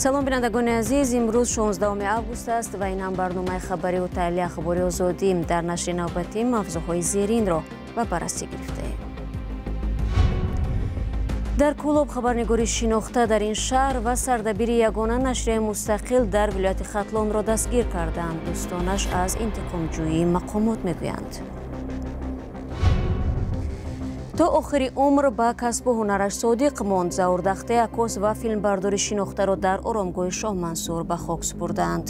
салом бинандагони азиз, имрӯз 16 август аст ва инам барномаи хабари ӯтайли ахбори озодӣ. Дар нашри навбатӣ мавзӯъҳои зеринро ба баррасӣ гирифтаем. дар Кӯлоб хабарнигори шинохта дар ин шаҳр ва сардабири ягона нашрияи мустақил дар вилояти Хатлонро дастгир карданд. дӯстонаш аз интиқомҷӯии мақомот мегӯянд. то охири умр ба касбу ҳунараш содиқ монд. Заурдахте, акос ва филмбардори шинохтаро дар оромгоҳи Шоҳ Мансур ба хок супурданд.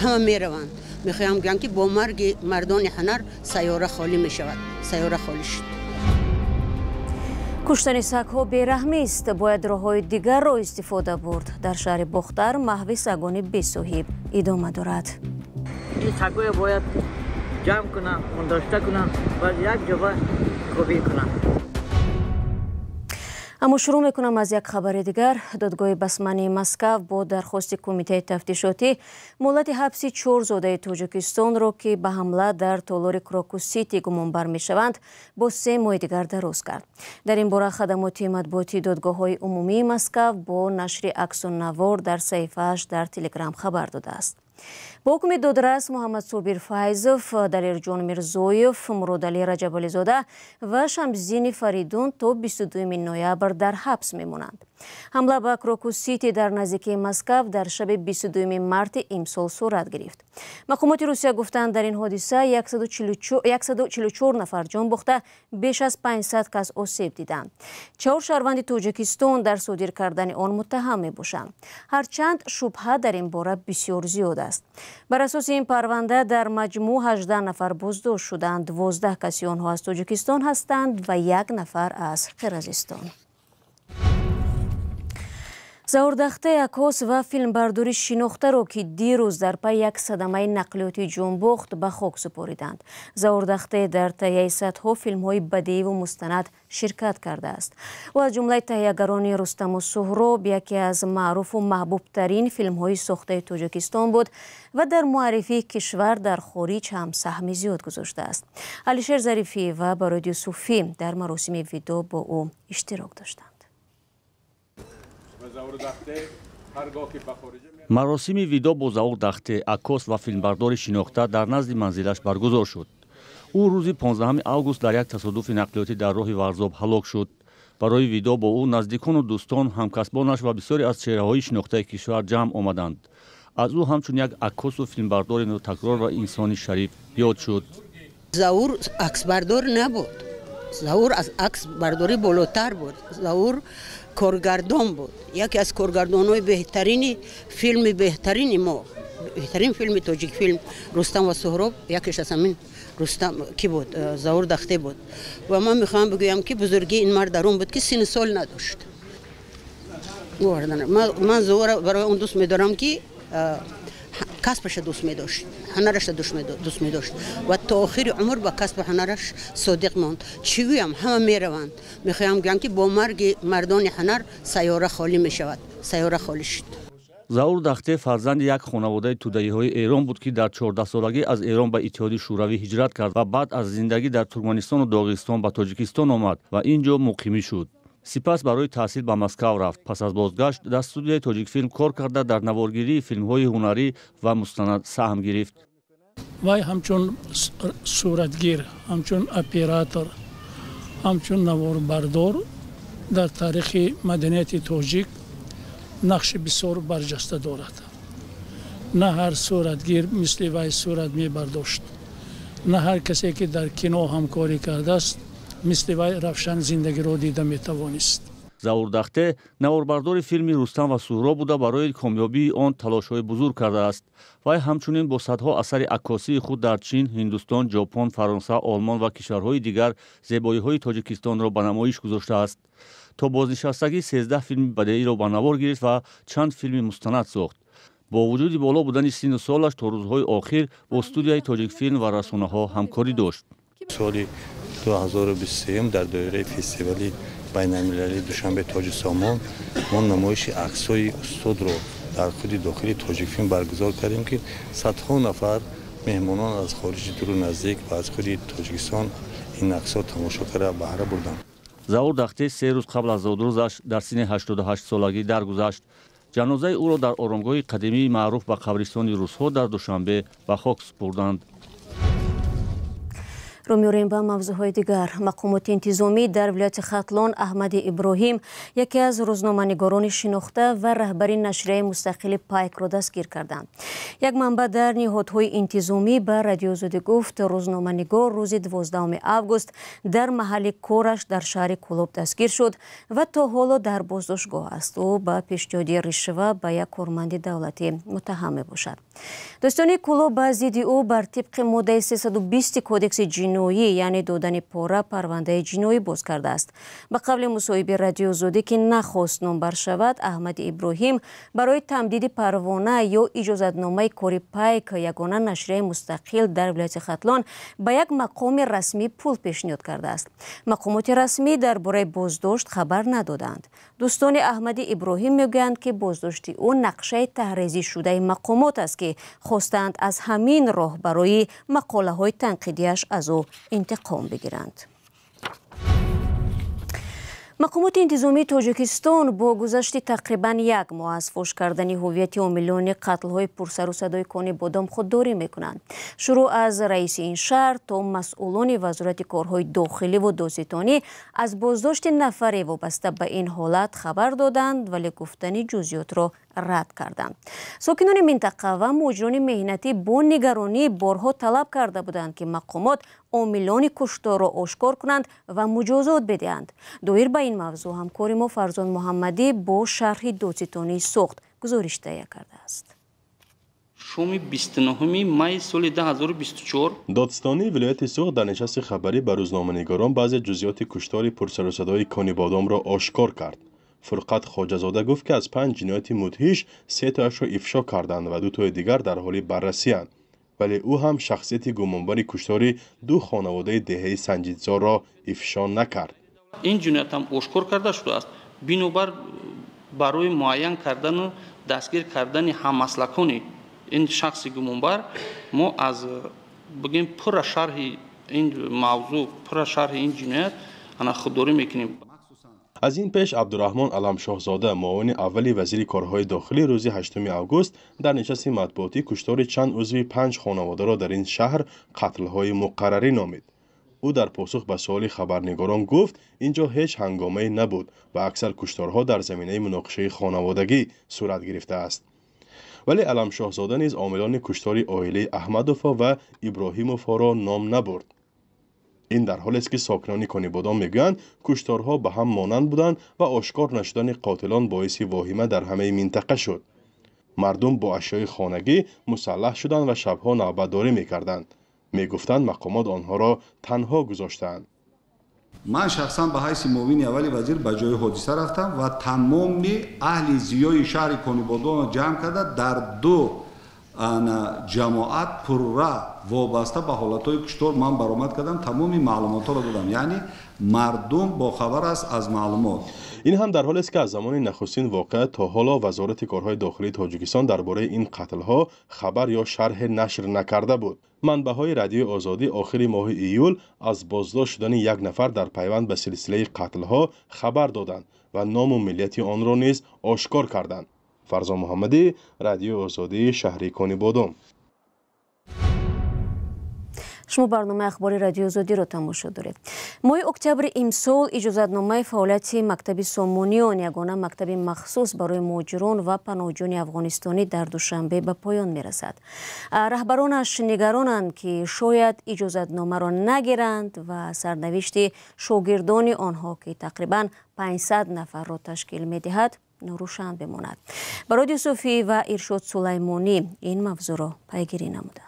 ҳама мераванд. мехоҳам гӯям ки бо марги мардони ҳунар сайёра холӣ мешавад. сайёра холӣ шуд. куштани сагҳо бераҳмист. бояд роҳҳои дигарро истифода бурд. дар шаҳри Бохтар маҳви сагони бесоҳиб идома дорад. ин сагҳоро бояд ҷамъ кунанд, мондошта кунанд ва як ҷоба хубӣ кунанд. аммо шурӯъ мекунам аз як хабари дигар. додгоҳи басмании Москав бо дархости кумитаи тафтишотӣ муҳлати ҳабси 4 зодаи Тоҷикистонро ки ба ҳамла дар толори Крокус-Сити гумонбар мешаванд, бо 3 моҳи дигар дароз кард. дар ин бора хадамоти матбуотии додгоҳҳои умумии Москав бо нашри аксунавор дар саҳифааш дар Телеграм хабар додааст. با حکم دادرس محمد صابر فایزов، دلیرجان میرزویف، مرادعلی رجبالیزاده و شمسدین فریدون تا 22 نوامبر در حبس میمونند. حمله به کروکوس-سیتی در نزدیکی مسکو در شب 22 مارت امسال صورت گرفت. مقامات روسیه گفتند در این حادثه 144 نفر جان باخته، بیش از 500 کس آسیب دیدند. 4 شهروند تاجیکستان در صادر کردن آن متهم میباشند. هرچند شبهه در این باره بسیار زیاد است. بر اساس این پرونده در مجموع 18 نفر بازداشت شدند. 12 کسی آنها از تاجیکستان هستند و 1 نفر از قرقیزستان. заурдахте акос ва филмбардори шинохтаро ки дирӯз дар пай як садамаи нақлиёти ҷонбохт ба хок супориданд. заурдахте дар таҳияи садҳо филмҳои бадииву мустанад ширкат кардааст. ӯ аз ҷумлаи таҳиягарони рустаму суҳроб яке аз маъруфу маҳбубтарин филмҳои сохтаи тоҷикистон буд ва дар муаррифии кишвар дар хориҷ ҳам саҳми зиёд гузоштааст. алишер зарифӣ ва бароид юсуфӣ дар маросими видо бо ӯ иштирок доштанд. маросими видо бо заурдахте, акос ва филмбардори шинохта дар назди манзилаш баргузор шуд. ӯ рӯзи 15 август дар як тасодуфи нақлиётӣ дар роҳи Варзоб ҳалок шуд. барои видо бо ӯ наздикону дӯстон, ҳамкасбонаш ва бисёре аз чеҳраҳои шинохтаи кишвар ҷамъ омаданд. аз ӯ ҳамчун як акосу филмбардори нотакрор ва инсони шариф ёд шуд. заур аксбардор набуд. заур аз аксбардорӣ болотар буд. заур коргардон буд. яке аз коргардонҳои беҳтарини филми беҳтарини мо, беҳтарин филми тоҷик филм рустам ва суҳроб якеш аз ҳамин рустам ки буд, заурдахте буд. ва ман мехоҳам бигӯям ки бузургии ин мард дар он буд ки сину сол надошт. ман заура барои он дӯст медорам ки касбаша дӯст медошт, ҳунараша дӯст медошт ва то охири умр ба касби ҳунараш содиқ монд. чӣ гӯям, ҳама мераванд. мехоҳам гӯям ки бо марги мардони ҳунар сайёра холӣ мешавад. сайёра холӣ шуд. заурдахте фарзанди як хонаводаи тӯдаиҳои Эрон буд ки дар 14-солагӣ аз Эрон ба Иттиҳоди Шӯравӣ ҳиҷрат кард ва баъд аз зиндагӣ дар Туркманистону Доғистон ба Тоҷикистон омад ва ин ҷо муқимӣ шуд. сипас барои таҳсил ба Москав рафт. пас аз бозгашт дар студияи Тоҷикфилм кор карда дар наворгирии филмҳои ҳунарӣ ва мустанад саҳм гирифт. вай ҳамчун суратгир, ҳамчун оператор, ҳамчун наворбардор дар таърихи маданияти тоҷик нақши бисёр барҷаста дорад. на ҳар суратгир мисли вай сурат мебардошт. на ҳар касе ки дар кино ҳамкорӣ кардааст мисли вай равшан зиндагиро дида метавонист. заурдахте наворбардори филми рустам ва суҳроб буда барои комёбии он талошҳои бузург кардааст. вай ҳамчунин бо садҳо асари аккосии худ дар чин, ҳиндустон, ҷопон, фаронса, олмон ва кишварҳои дигар зебоиҳои Тоҷикистонро ба намоиш гузоштааст. то бознишастагӣ 13 филми бадеиро ба навор гирифт ва чанд филми мустанад сохт. бо вуҷуди боло будани сину солаш то рӯзҳои охир бо студияи Тоҷикфилм ва расонаҳо ҳамкорӣ дошт. соли 2023 дар доираи фестивали байналмилалии душанбе тоҷи сомон мо намоиши аксҳои устодро дар худи дохили Тоҷикфилм баргузор кардем ки садҳо нафар меҳмонон аз хориҷи дуру наздик ва аз худи Тоҷикистон ин аксҳо тамошо карда баҳра бурданд. заурдахте 3 рӯз қабл аз зодурӯзаш дар синни 88 солагӣ даргузашт. ҷанозаи ӯро дар оромгоҳи қадимии маъруф ба қабристони русҳо дар душанбе ба хок супурданд. رو می‌آوریم به موضوعهای دیگر. مقامات انتظامی در ولایت ختلان احمد ابراهیم یکی از روزنامه‌نگاران شناخته و رهبر نشریه مستقل پایک را دستگیر کردند. یک منبع در نهادهای انتظامی به رادیو آزادی گفت روزنامه‌نگار روز 12 آگوست در محل کارش در شهر کلوب دستگیر شد و تا حالا در بازداشتگاه است. او با پیشنهاد رشوه به یک کارمند دولتی متهم می‌باشد. دوستان کلوب با ضد او بر طبق ماده 320 کدکس جنایی یعنی دادن پاره پرونده جنایی باز کرده است. به قبل مصاحبه رادیو آزادی که نخواست نامبر شود، احمد ابراهیم برای تمدید پروانه یا اجازتنامه کار پایک یگانه نشریه مستقل در ولایت ختلان به یک مقام رسمی پول پیشنهاد کرده است. مقامات رسمی درباره بازداشت خبر ندادند. دوستان احمد ابراهیم میگویند که بازداشت او نقشه تحریزی شده مقامات است که خواستند از همین راه برای مقاله های تنقیدیش از او انتقام بگیرند. مقامات انتظامی تاجیکستان با گذشت تقریبا یک ماه از فاش کردن هویت عاملان قتل‌های پرسر و صدای کان بادام خودداری می‌کنند. شروع از رئیس این شهر تا مسئولان وزارت کارهای داخلی و دادستانی از بازداشت نفری وابسته به این حالت خبر دادند ولی گفتن جزئیات را رد کردند. ساکنان منطقه و مجران مهنتی با نگرانی بارها طلب کرده بودند که مقامات عاملان کشتار را آشکار کنند و مجازات بدهند. دایر به این موضوع همکار ما فرزان محمدی با شرح دادستانی سوخت گزارش تهیه کرده است. شومی 29 می سال 2024 دادستانی ولایت سوخت در نشست خبری به روزنامه‌نگاران بعضی جزئیات کشتار پرسر و صدای کان بادام را آشکار کرد. فرقت خواجه‌زاده گفت که از 5 جنایت مدهش 3 تایش را افشا کردند و 2 تای دیگر در حال بررسی اند. ولی او هم شخصیت گمانبر کشتار 2 خانواده دهه سنجیدزار را افشا نکرد. این جنایت هم آشکار کرده شده است. بنابر برای معین کردن و دستگیر کردن هممسلکان این شخص گمانبر ما از بگیم پر شرح این موضوع پر شرح این جنایت انا خودداری میکنیم. از این پیش عبدالرحمن علمشاهزاده معاون اولی وزیر کارهای داخلی روز 8 آگوست در نشست مطبوعاتی کشتار چند عضو 5 خانواده را در این شهر قتل‌های مقرری نامید. او در پاسخ به سوال خبرنگاران گفت اینجا هیچ هنگامه‌ای نبود و اکثر کشتارها در زمینه مناقشه خانوادگی صورت گرفته است. ولی علمشاهزاده نیز عاملان کشتار عائله احمدوفا و ابراهیموفا را نام نبرد. این در حالی است که ساکنان کان بادام میگویند کشتارها به هم مانند بودند و آشکار نشدن قاتلان باعث واهمه در همه منطقه شد. مردم با اشیاء خانگی مسلح شدند و شبها نوبتداری میکردند. میگفتند مقامات آنها را تنها گذاشتند. من شخصا به حیث معاون اولی وزیر به جای حادثه رفتم و تمام اهل زیای شهر کان بادام را جمع کرده در 2 جماعت پرره وابسته به حالتهای کشتار من برآمد کردم. تمامی معلومات را دادم، یعنی مردم با خبر است از معلومات. این هم در حالی است که از زمان نخستین واقعه تا حالا وزارت کارهای داخلی تاجیکستان درباره این قتل‌ها خبر یا شرح نشر نکرده بود. منبع‌های رادیو آزادی آخر ماه ایول از بازداشت شدن یک نفر در پیوند به سلسله قتل‌ها خبر دادند و نام و ملیت آن را نیز آشکار کردند. فرزان محمدی، رادیو آزادی شهر کان بادام. شما برنامه اخباری رادیو آزادی را تماشا دارید. ماه اکتبر امسال اجازتنامه فعالیت مکتب سامانیان یگانه مکتب مخصوص برای مهاجران و پناهجویان افغانستانی در دوشنبه به پایان میرسد. رهبرانش نگرانند که شاید اجازتنامه را نگیرند و سرنوشت شاگردان آنها که تقریبا 500 نفر را تشکیل میدهد ناروشن بماند. برادی صوفی و ارشاد سلیمانی این موضوع را پیگیری نمودند.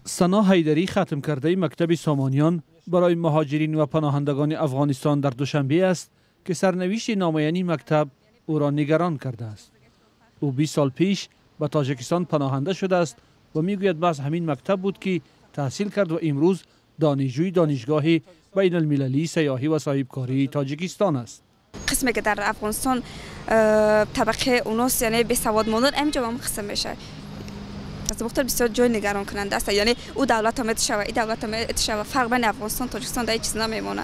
سنا حیدری ختم کرده مکتب سامانیان برای مهاجرین و پناهندگان افغانستان در دوشنبه است که سرنوشت نامعین مکتب او را نگران کرده است. او 20 سال پیش به تاجیکستان پناهنده شده است و میگوید محض همین مکتب بود که تحصیل کرد و امروز دانشجوی دانشگاه بین المللی سیاحی و صاحبکاری تاجیکستان است. قسمی که در افغانستان طبقه اوناست، یعنی بی سواد ماندن، اینجا هم قسم میشه. از مختلف بسیار جای نگران کننده است. یعنی او دولت هم اتشاوه، این دولت هم اتشاوه، فرق بین افغانستان و تاجیکستان در چیز نمیمونه.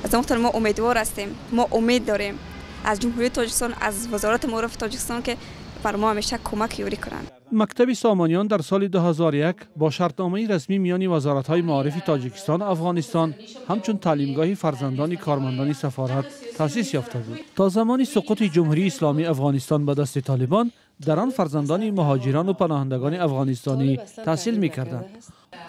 از مختلف ما امیدوار هستیم، ما امید داریم از جمهوری تاجیکستان، از وزارت معارف تاجیکستان که بر ما همیشه کمک یوری کنند. مکتب سامانیان در سال 2001 با شرطنامه رسمی میان وزارت‌های معارف تاجیکستان و افغانستان همچون تعلیمگاه فرزندان کارمندان سفارت تأسیس یافته بود. تا زمان سقوط جمهوری اسلامی افغانستان به دست طالبان، در آن فرزندان مهاجران و پناهندگان افغانستانی تحصیل می‌کردند.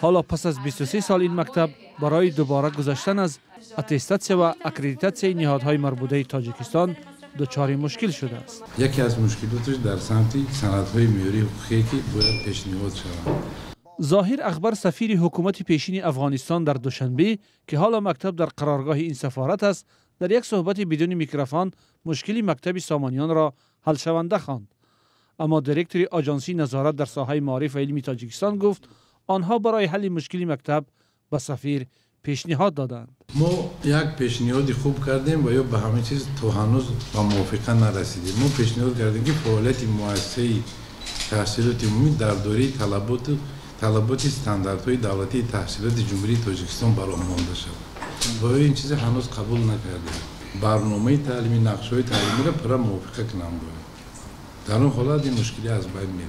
حالا پس از 23 سال این مکتب برای دوباره گذشتن از اتستاسیون و اکریدیتاسیون نهادهای مربوطه تاجیکستان دچار مشکل شده است. یکی از مشکلاتش در سمت سندهای معیاری حقوقی که باید پیشنهاد شود. ظاهر اخبر سفیر حکومت پیشین افغانستان در دوشنبه که حالا مکتب در قرارگاه این سفارت است، در یک صحبت بدون میکروفون مشکلی مکتب سامانیان را حل شونده خواند. اما دیرکتور آژانسی نظارت در ساحه معارف و علمی تاجیکستان گفت آنها برای حل مشکلی مکتب به سفیر پیشنهاد دادند. ما یک پیشنهاد خوب کردیم و یا به همه چیز تو هنوز به موافقه نرسیدیم. ما پیشنهاد کردیم که فعالیت مؤسسه تحصیلات عمومی در دوره طلبات استانداردهای دولتی تحصیلات جمهوری تاجیکستان برآورده شود. و این چیز هنوز قبول نکردیم. برنامه تعلیمی، نقشه‌های تعلیمی را پر موافقه کنیم باید. در اون حالت این مشکلی از بین میره.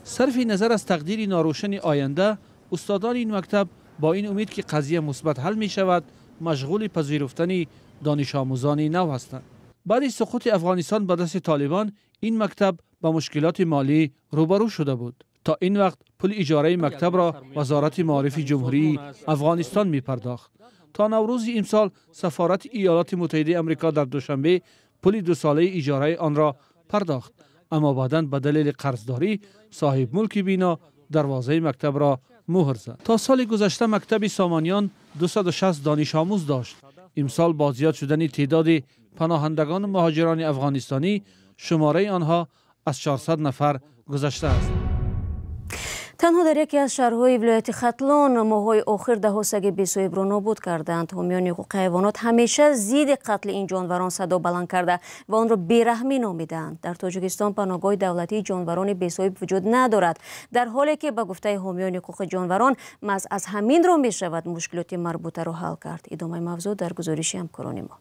صرف نظر از تقدیر ناروشن آینده، استادان این مکتب با این امید که قضیه مثبت حل می شود مشغول پذیرفتن دانش آموزان نو هستند. بعد از سقوط افغانستان به دست طالبان این مکتب با مشکلات مالی روبرو شده بود. تا این وقت پول اجاره مکتب را وزارت معارف جمهوری افغانستان می پرداخت. تا نوروز امسال سفارت ایالات متحده آمریکا در دوشنبه پول 2 ساله اجاره آن را پرداخت، اما بعداً به دلیل قرضداری صاحب ملک بینا دروازه مکتب را مهر زد. تا سال گذشته مکتب سامانیان 260 دانش آموز داشت. امسال با زیاد شدن تعداد پناهندگان و مهاجران افغانستانی شماره آنها از 400 نفر گذشته است. تنها در یکی از شهرهای ولایت ختلان ماه‌های آخر ده‌ها سگ بی‌صاحب را نابود کردند. حامیان حقوق حیوانات همیشه ضد قتل این جانوران صدا بلند کرده و آن را بی‌رحمی نامیدند. در تاجیکستان پناهگاه دولتی جانوران بی‌صاحب وجود ندارد، در حالی که به گفته حامیان حقوق جانوران محض از همین را می‌شود مشکلات مربوطه را حل کرد. ادامه موضوع در گزارش همکاران ما.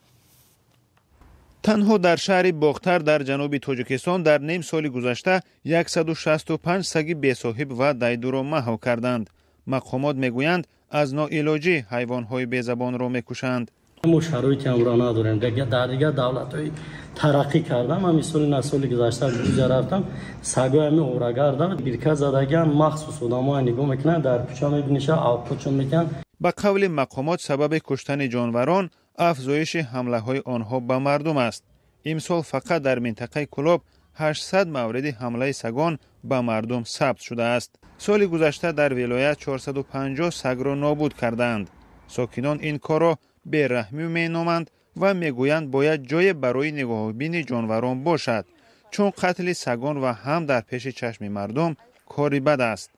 تنها در شهر باختر در جنوب تاجیکستان در نیم سال گذشته 165 سگ بی‌صاحب و دایدو را محو کردند. مقامات میگویند از ناعلاجی حیوان‌های بی‌زبان را میکشند. ما شرایط امر نداریم. در دیگر دولت‌های ترقی کردم. من مثال نسل گذشته رفتم سگای همه اورگردن بیرکه زدگان مخصوص آدم‌ها نگاه میکنن در پیچا میبینیشه آپوچون میکنن. به قول مقامات سبب کشتن جانوران افزایش حمله های آنها به مردم است. امسال فقط در منطقه کلوب 800 مورد حمله سگان به مردم ثبت شده است. سال گذشته در ولایت 450 سگ را نابود کردند. ساکنان این کار را بی‌رحمی مینامند و میگویند باید جای برای نگاهبین جانوران باشد، چون قتل سگان و هم در پیش چشم مردم کاری بد است.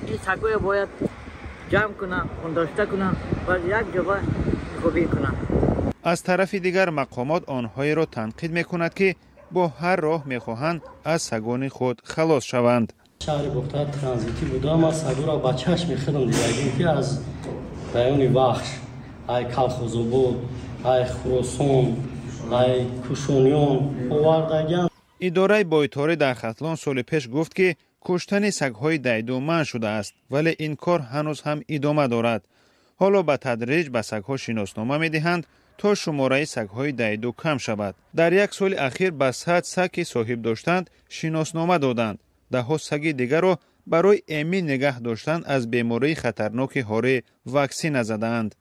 این سگای باید جمع کنن، داشته کنن و یک جا خوبی کنن. از طرف دیگر مقامات آنهایی را تنقید میکند که با هر راه میخواهند از سگان خود خلاص شوند. شهر باختر ترانزیتی بودم، از سگا را با چشم خودم دیدم که از بیان بخش ای کلخوزوبود، ای خراسان، ای کوشانیان آوردگان. اداره بایتاری در ختلان سال پیش گفت که کشتن سگ‌های دایدو منع شده است، ولی این کار هنوز هم ادامه دارد. حالا به تدریج به سگ‌ها شناسنامه می‌دهند تا شماره سگ‌های دایدو کم شود. در یک سال اخیر به 100 سگ که صاحب داشتند شناسنامه دادند. ده‌ها سگ دیگر را برای امین نگه داشتن از بیماری خطرناک هاره واکسین زدند.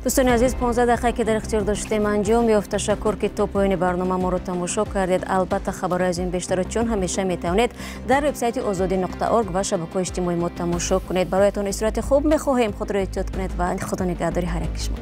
دوستان عزیز، 15 دقیقه که در اختیار داشتیم انجام یافت. تشکر که تا پایان برنامه ما رو تماشا کردید. البته خبر از این بیشتر چون همیشه میتونید در وبسایت azadi.org و شبکه‌های اجتماعی ما تماشا کنید. برایتان استراحت خوب می‌خواهیم. خود را احتیاط کنید و خدا نگهداری هر یک شما.